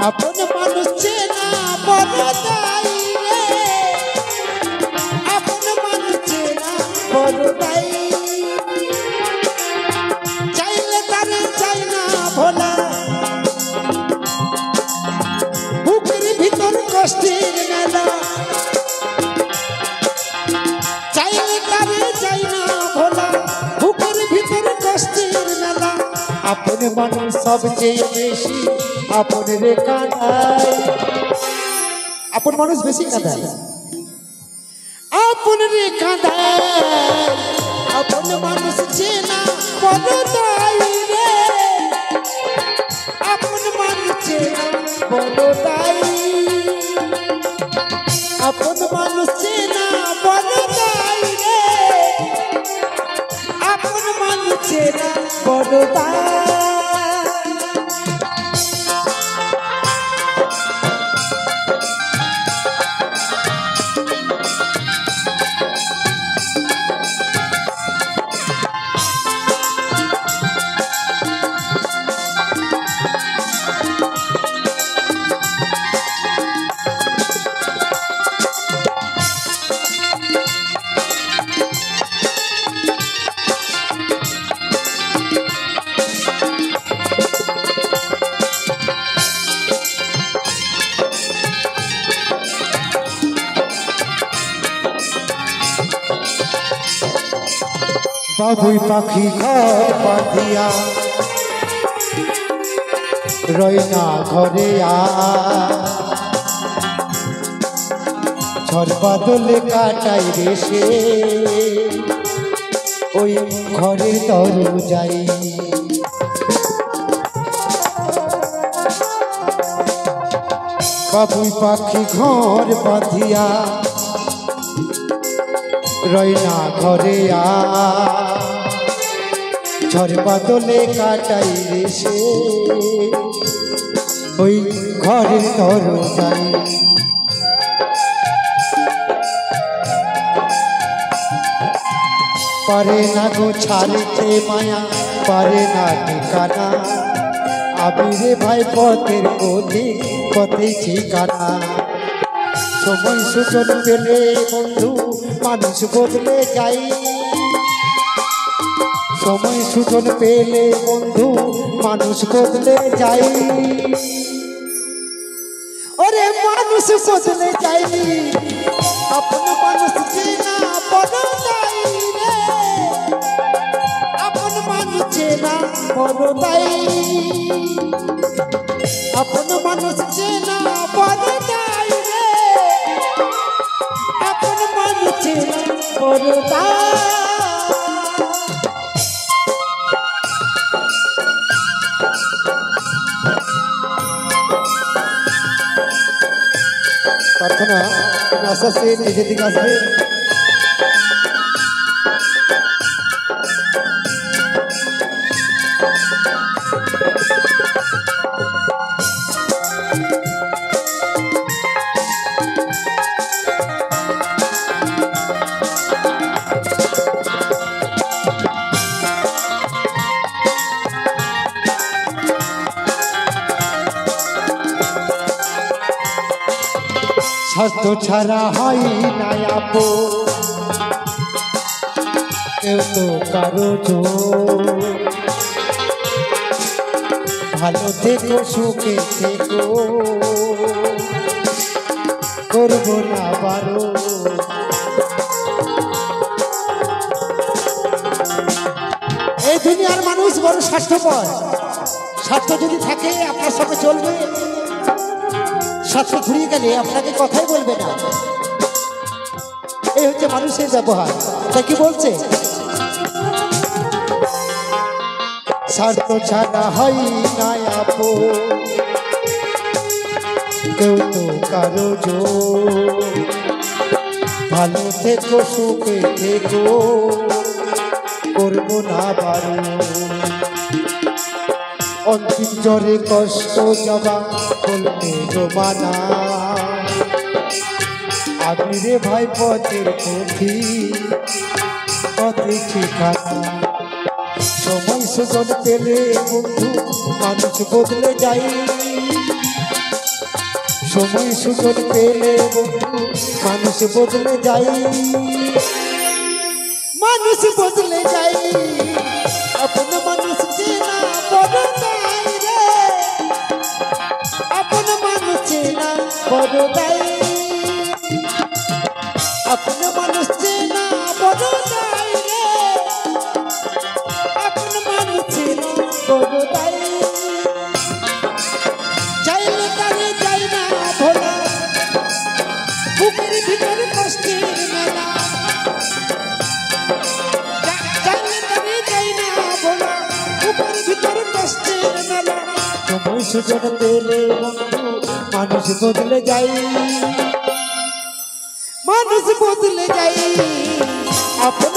আপন মানুষ চেনা বড় দায় রে, আপন মানুষ চেনা বড় দায়। চাইলে তারে চাই না ভোলা, বুকের ভিতর কষ্টের মেলা। চাইলে তারে চাই না ভোলা, বুকের ভিতর কষ্টের মেলা। আপন মানুষ সবচেয়ে বেশি আপন রে কাঁদায়, আপন মানুষ বেশি কাঁদায়, আপন রে কাঁদায়। আপন মানুষ চেনা বড় দায় রে, আপন মানুষ চেনা বড় দায়। আপন মানুষ চেনা বড় দায় রে, আপন মানুষ চেনা বড় দায়। বাবুই পাখি ঘর বাঁধিয়া রয় না ঘরে ঝড় বাদলে কাটাই রেসে ওই ঘরের দরজাই। বাবুই পাখি ঘর বাঁধিয়া রয় না ঘরে ঝড় বাদলে কাটাই রেসে ওই ঘরের দরজাই। পারে না গো ছাড়তে মায়া, পারে না ঠিকানা, আবিরে ভাই পথের পথে পথে ঠিকানা। সময় সুযোগ পেলে বন্ধু মানুষ বদলে যাই, সময় সুযোগ পেলে বন্ধু মানুষ বদলে যাই। ওরে মানুষ বদলে যাই, আপন মানুষ চেনা বড় দায় রে, আপন মানুষ চেনা বড় দায়। আপন মানুষ চেনা বড় দায় রে, আপন মানুষ চেনা বড় দায়। প্রার্থনা আস্তে আস্তে নিজের দিকে আসবে। স্বাস্থ্য ছাড়া হয় না আপন, কেউ তো কারো জোর। ভালো থেকো সুখে থেকো, করবো না বারো। এই দুনিয়ার মানুষ বড় স্বার্থপর, স্বার্থ যদি থাকে আপনার সঙ্গে চলবে, স্বার্থ ঘুরিয়ে গেলে আপনাকে কথাই বলবে না। এই হচ্ছে মানুষের ব্যবহার। তা কি বলছে? স্বার্থ ছাড়া হয় না আপন, কেউ তো কারো জোর। ভালো থেকো সুখে থেকো, করবো না বারো। অন্তিম জ্বরে কষ্ট জবা বলতে জমানা, আবিরে ভাই পথের পথি পথে ঠিকানা। সময় সুজন পেলে বন্ধু মানুষ বদলে যায়। সময় সুজন পেলে বন্ধু মানুষ বদলে যায়। মানুষ বদলে যায়, আপন মানুষ চেনা বড় দায় রে, আপন মানুষ চেনা বড় দায়, আপন মানুষ চেনা বড় দায় রে, আপন মানুষ চেনা বড় দায়। চাইলে তারে যাই না ভোলা, বুকের ভিতরে কষ্টের মেলা। সময় সুযোগ পেলে বন্ধু মানুষ বদলে যায়, মানুষ বদলে যায়, আপন